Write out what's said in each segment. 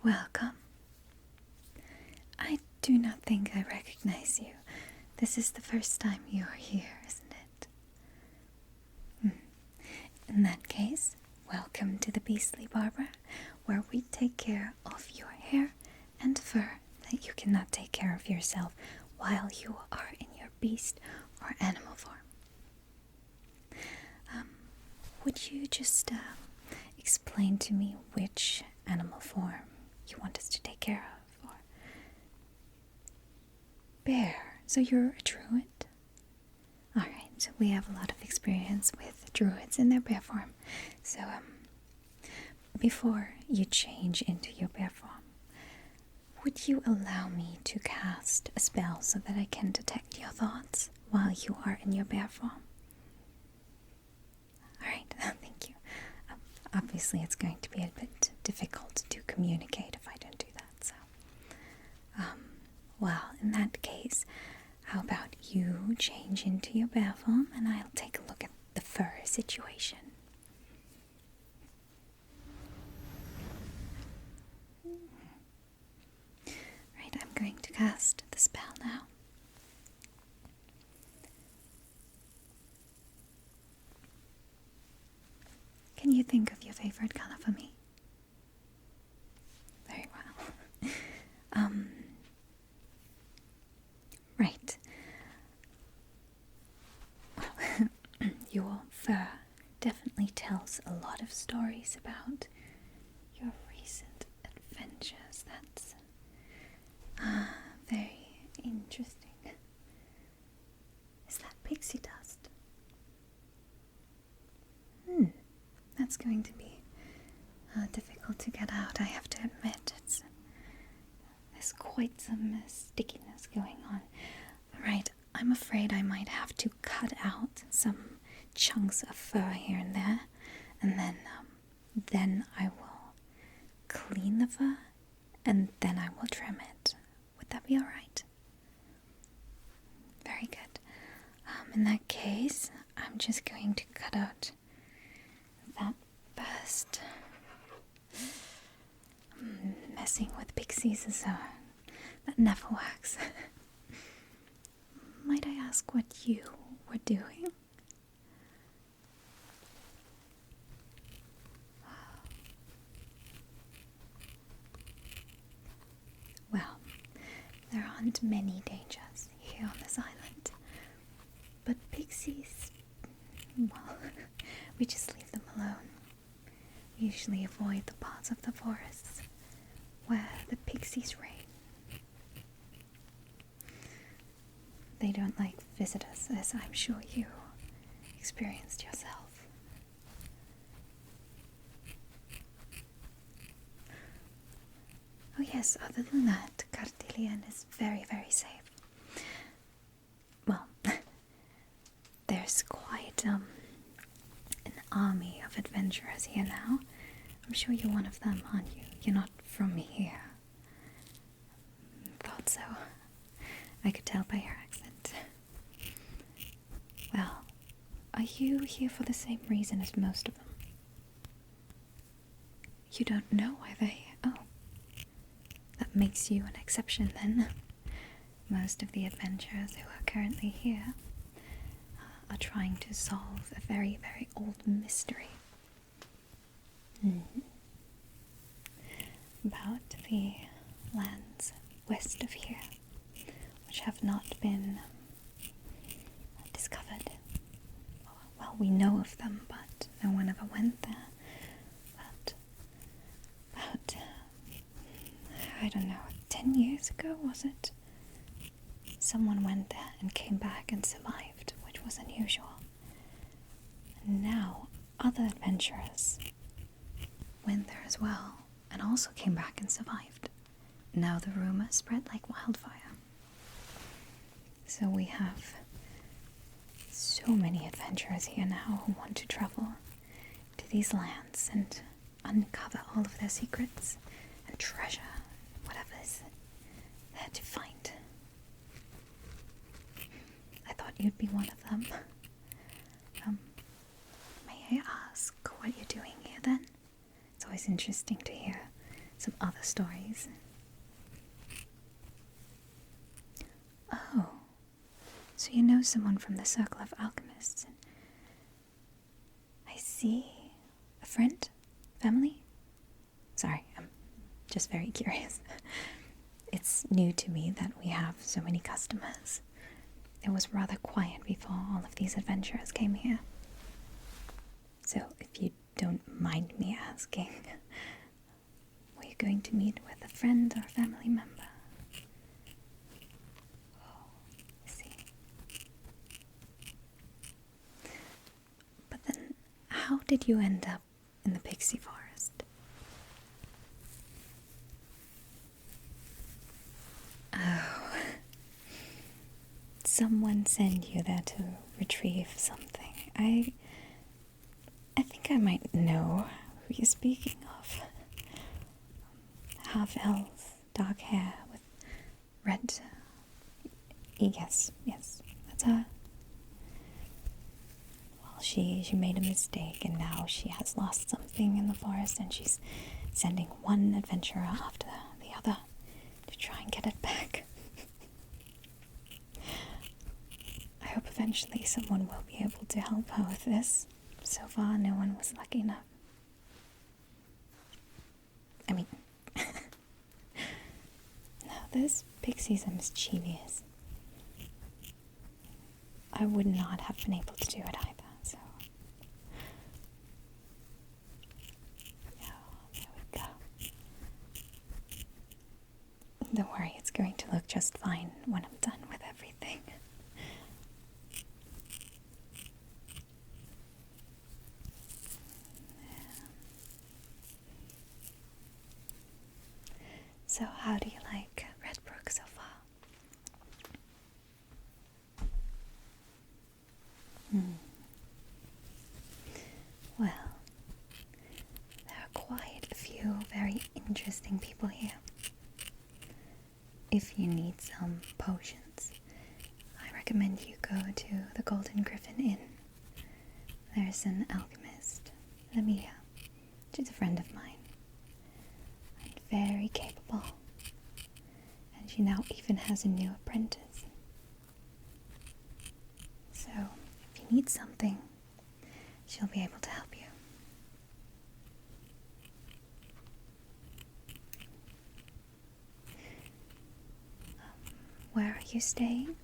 Welcome. I do not think I recognize you. This is the first time you are here, isn't it? In that case, welcome to the Beastly Barber, where we take care of your hair and fur that you cannot take care of yourself while you are in your beast or animal form. Would you just explain to me which animal form you want us to take care of? Or bear. So you're a druid? Alright, so we have a lot of experience with druids in their bear form. So, before you change into your bear form, would you allow me to cast a spell so that I can detect your thoughts while you are in your bear form? Alright, thank you. Obviously it's going to be a bit difficult to communicate if I don't do that, so... well, in that case, how about you change into your bear form and I'll take a look at the fur situation. Right, I'm going to cast the spell now. Can you think of your favorite color for me? Very well. Right. Your fur definitely tells a lot of stories about your recent adventures. That's very interesting. Is that pixie dust? That's going to be difficult to get out, I have to admit. There's quite some stickiness going on. Right, I'm afraid I might have to cut out some chunks of fur here and there, and then I will clean the fur, and then I will trim it. Would that be alright? Very good. In that case, I'm just going to cut out that burst. Messing with pixies is that never works. Might I ask what you were doing? Well, there aren't many dangers here on this island, but pixies, well, we just leave them alone. We usually avoid the parts of the forests where the pixies reign. They don't like visitors, as I'm sure you experienced yourself. Oh yes, other than that, Cardillion is very, very safe. Well, there's quite an army of adventurers here now. I'm sure you're one of them, aren't you? You're not from here. Thought so. I could tell by your accent. Well, are you here for the same reason as most of them? You don't know, are they? Oh. That makes you an exception then. Most of the adventurers who are currently here are trying to solve a very, very old mystery. About the lands west of here, which have not been discovered. Well, we know of them, but no one ever went there. But about, I don't know, 10 years ago, was it? Someone went there and came back and survived, which was unusual. And now, other adventurers went there as well, and also came back and survived. Now the rumor spread like wildfire. So we have so many adventurers here now who want to travel to these lands and uncover all of their secrets and treasure whatever is there to find. I thought you'd be one of them. May I ask what you're doing here then? It's always interesting to hear some other stories. Oh, so you know someone from the Circle of Alchemists. I see. A friend? Family? Sorry, I'm just very curious. It's new to me that we have so many customers. It was rather quiet before all of these adventurers came here. So, if you don't mind me asking, were you going to meet with a friend or a family member? Oh, I see. But then, how did you end up in the pixie forest? Oh, someone sent you there to retrieve something. I think I might know who you're speaking of. Half-elf, dark hair with red... Yes, that's her. Well, she made a mistake and now she has lost something in the forest and she's sending one adventurer after the other to try and get it back. I hope eventually someone will be able to help her with this. So far, no one was lucky enough. I mean, no, those pixies are mischievous. I would not have been able to do it either, so... Oh, there we go. Don't worry, it's going to look just fine when I'm done with everything. So how do you like Redbrook so far? Well, there are quite a few very interesting people here. If you need some potions, I recommend you go to the Golden Griffin Inn. There's an alchemist, Lamia. She's a friend of mine. And very capable. And she now even has a new apprentice. So, if you need something, she'll be able to help you. Where are you staying?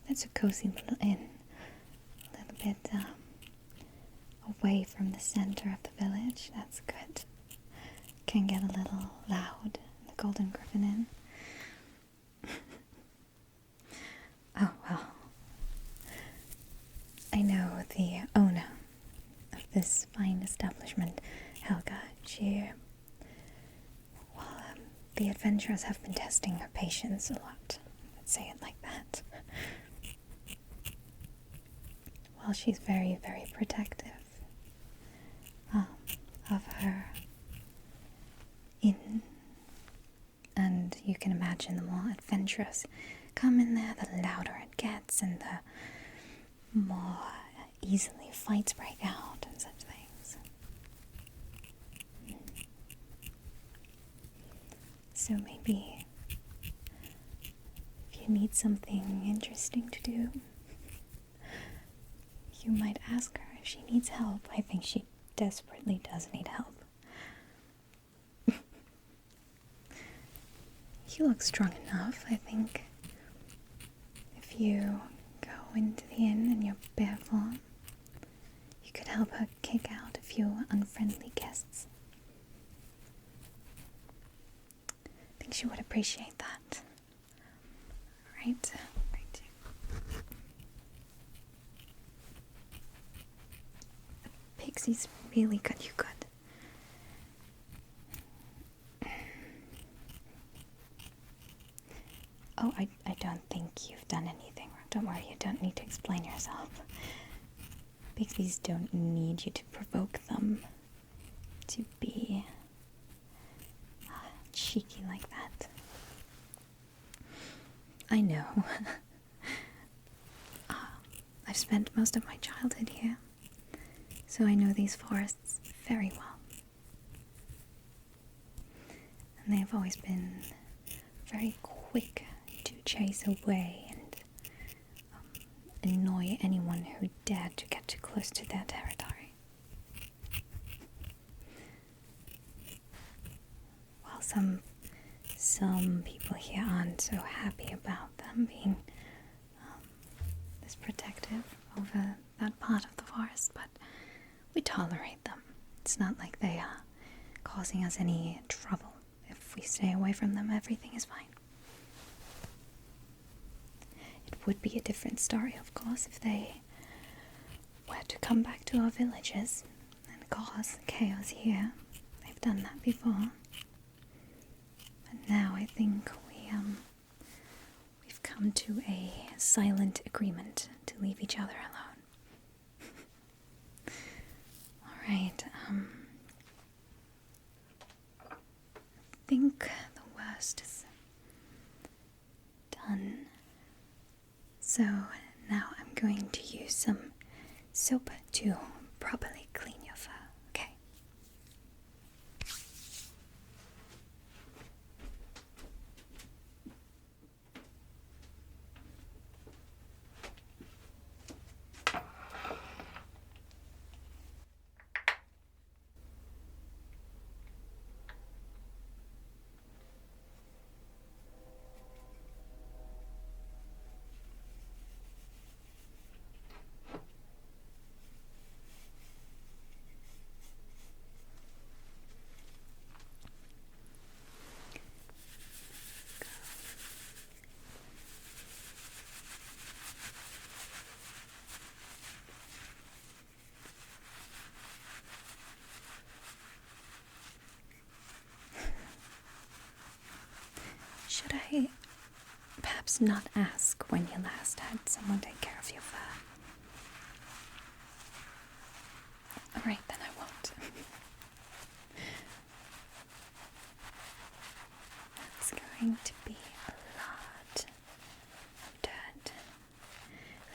That's a cozy little inn. A little bit away from the center of the village. That's good. Can get a little loud in the Golden Griffin Inn. Oh, well. I know the owner of this fine establishment, Helga. The adventurers have been testing her patience a lot. Let's say it like that. Well, she's very, very protective of her inn. And you can imagine the more adventurers come in there, the louder it gets and the more easily fights break out and such things. So maybe if you need something interesting to do, you might ask her if she needs help. I think she desperately does need help. You look strong enough, I think. If you go into the inn in your bare form, you could help her kick out a few unfriendly guests. I think she would appreciate that. Right? Right. The pixies really cut you good. Oh, I don't think you've done anything wrong. Don't worry, you don't need to explain yourself. Pixies don't need you to provoke them to be cheeky like that. I know. I've spent most of my childhood here, so I know these forests very well. And they've always been very quick to chase away and annoy anyone who dared to get too close to their territory. While some people here aren't so happy about them being this protective over that part of the forest, but we tolerate them. It's not like they are causing us any trouble. If we stay away from them, everything is fine. It would be a different story, of course, if they were to come back to our villages and cause chaos here. They've done that before. But now I think we've come to a silent agreement to leave each other alone. Alright, I think the worst is done. So now I'm going to use some soap to properly clean your fur, okay? Should I perhaps not ask when you last had someone take care of your fur? Alright, then I won't. That's going to be a lot of dirt.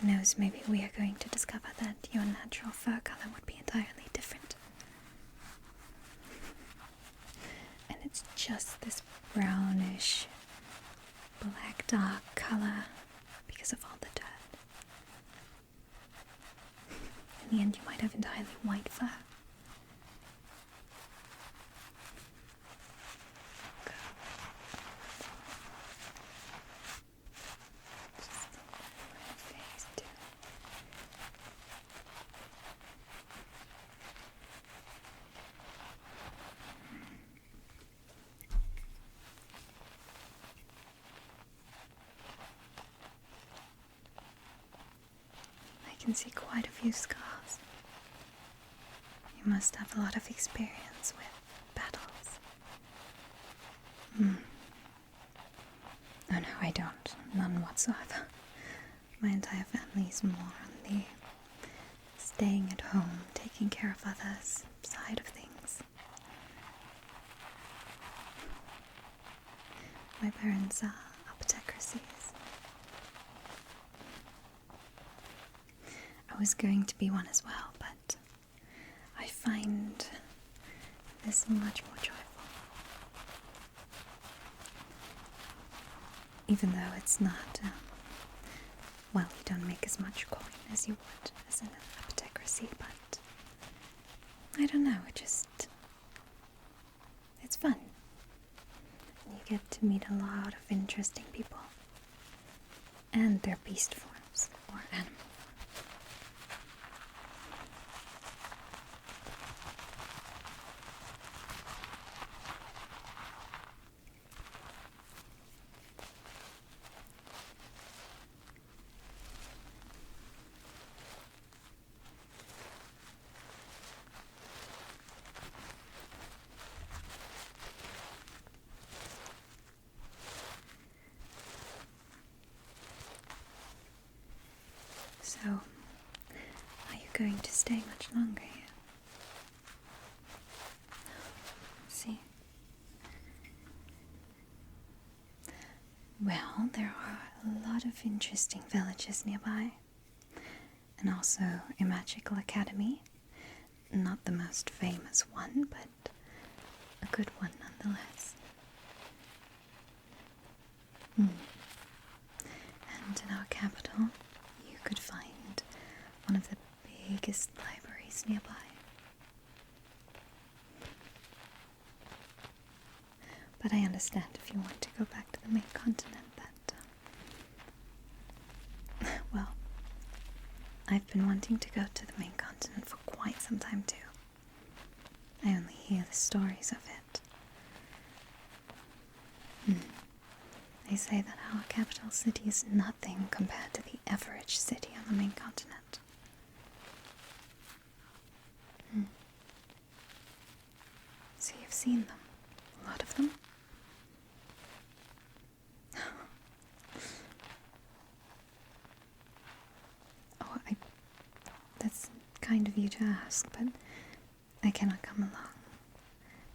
Who knows, maybe we are going to discover that your natural fur color would be entirely different. And it's just this brownish black dark color because of all the dirt. In the end, you might have entirely white fur. Just my face too. I can see quite a few scars. You must have a lot of experience with battles. Oh no, I don't. None whatsoever. My entire family is more on the staying at home, taking care of others side of things. My parents are apothecaries. I was going to be one as well, but I find this much more joyful. Even though it's not, well, you don't make as much coin as you would as an apothecary, but I don't know, it's fun. You get to meet a lot of interesting people and their beast forms or animal. So, are you going to stay much longer here? See? Well, there are a lot of interesting villages nearby, and also a magical academy. Not the most famous one, but a good one nonetheless. And in our capital, you could find one of the biggest libraries nearby. But I understand if you want to go back to the main continent that, well, I've been wanting to go to the main continent for quite some time too. I only hear the stories of it. They say that our capital city is nothing compared to the average city on the main continent. So you've seen them? A lot of them? That's kind of you to ask, but I cannot come along.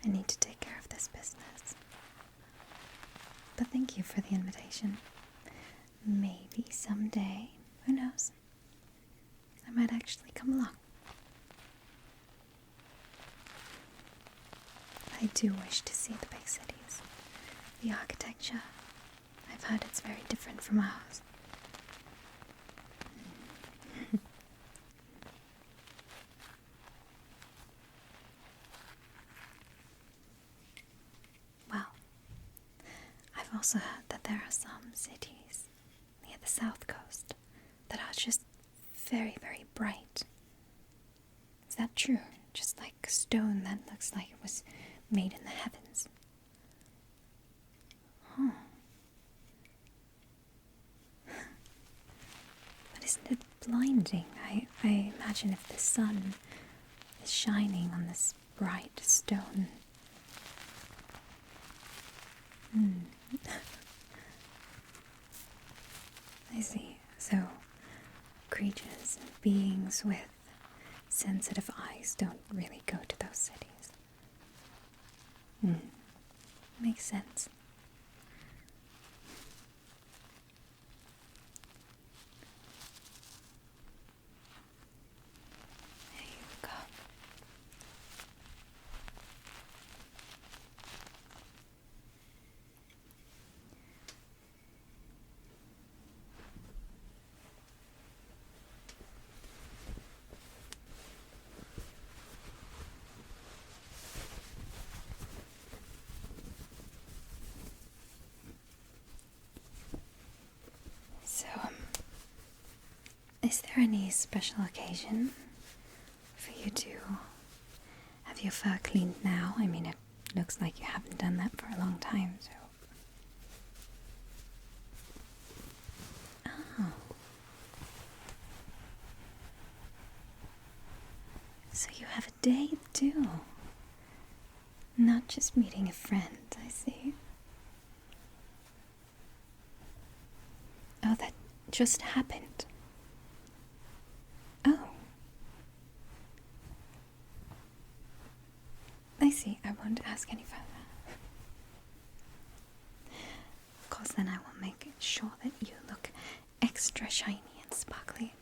I need to take care of this business. But thank you for the invitation. Maybe someday, who knows, I might actually come along. I do wish to see the big cities. The architecture, I've heard it's very different from ours. Well, I've also heard that there are some cities near the south coast that are just very, very bright. Is that true? Just like stone that looks like it was made in the heavens. Huh. But isn't it blinding? I imagine if the sun is shining on this bright stone. I see. So, creatures and beings with sensitive eyes don't really go to those cities. Makes sense. There you go. So, is there any special occasion for you to have your fur cleaned now? I mean, it looks like you haven't done that for a long time, so... Oh. So you have a date, too. Not just meeting a friend, I see. Oh, that just happened. Oh. I see. I won't ask any further. Of course, then I will make sure that you look extra shiny and sparkly.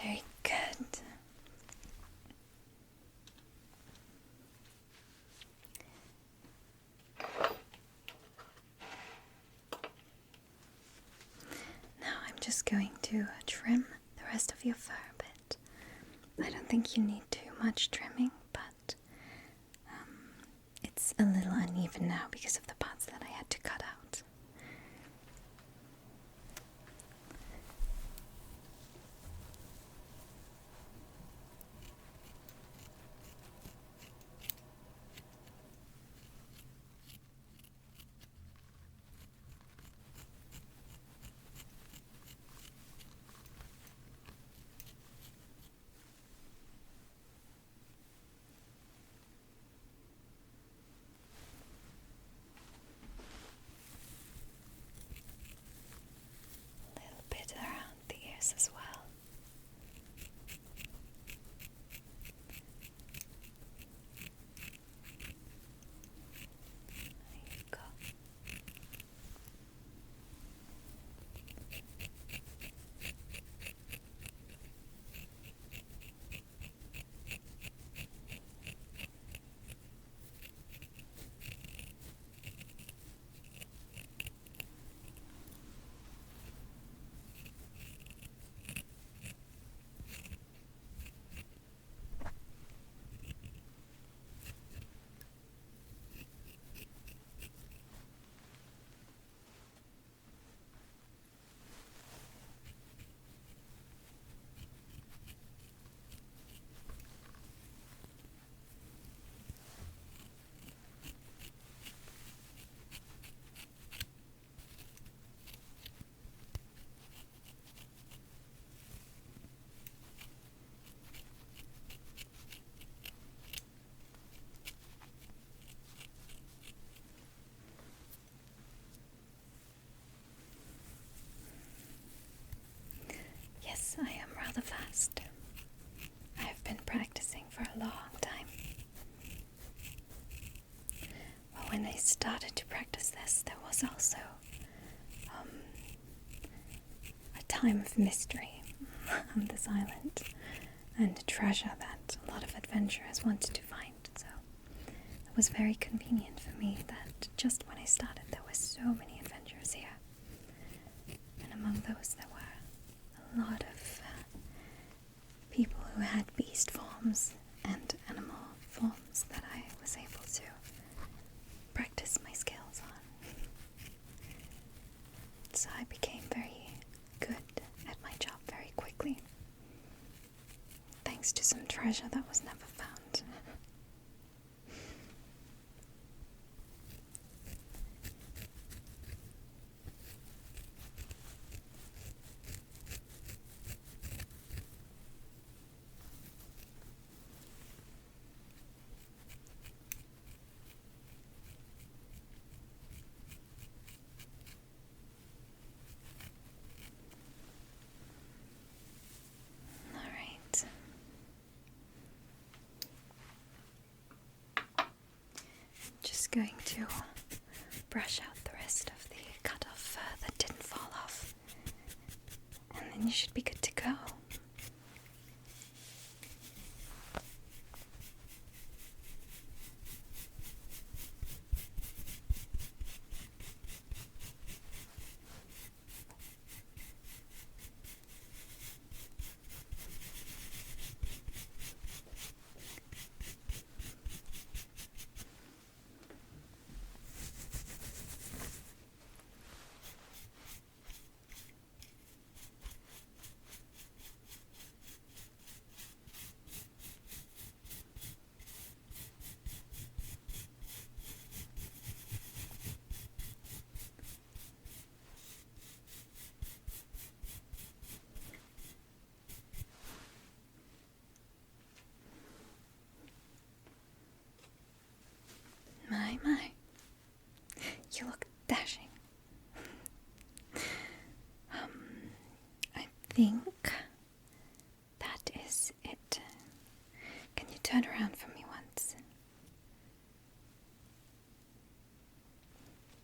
Very good. Now I'm just going to trim the rest of your fur a bit. I don't think you need too much trimming, but it's a little uneven now because of the parts that I had to cut out. this as well. There you go. Yes, I am rather fast. I have been practicing for a long time. Well, when I started to practice this, there was also a time of mystery on this island and a treasure that a lot of adventurers wanted to find. So it was very convenient for me that just when I started, there were so many adventurers here. And among those, there were a lot of people who had beast forms and animal forms that I was able to practice my skills on. So I became very good at my job very quickly, thanks to some treasure that was never found. Just going to brush out the rest of the cut off fur that didn't fall off, and then you should be good to go. My, you look dashing. I think that is it. Can you turn around for me once?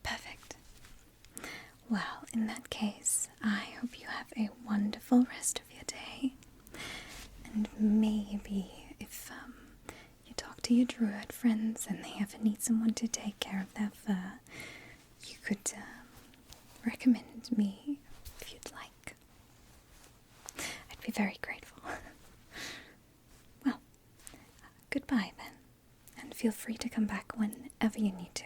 Perfect. Well, in that case, I hope you have a wonderful rest of your day. And maybe if you talk to your druid friends and they ever need someone to take care of their fur, you could recommend me if you'd like. I'd be very grateful. Well, goodbye then, and feel free to come back whenever you need to.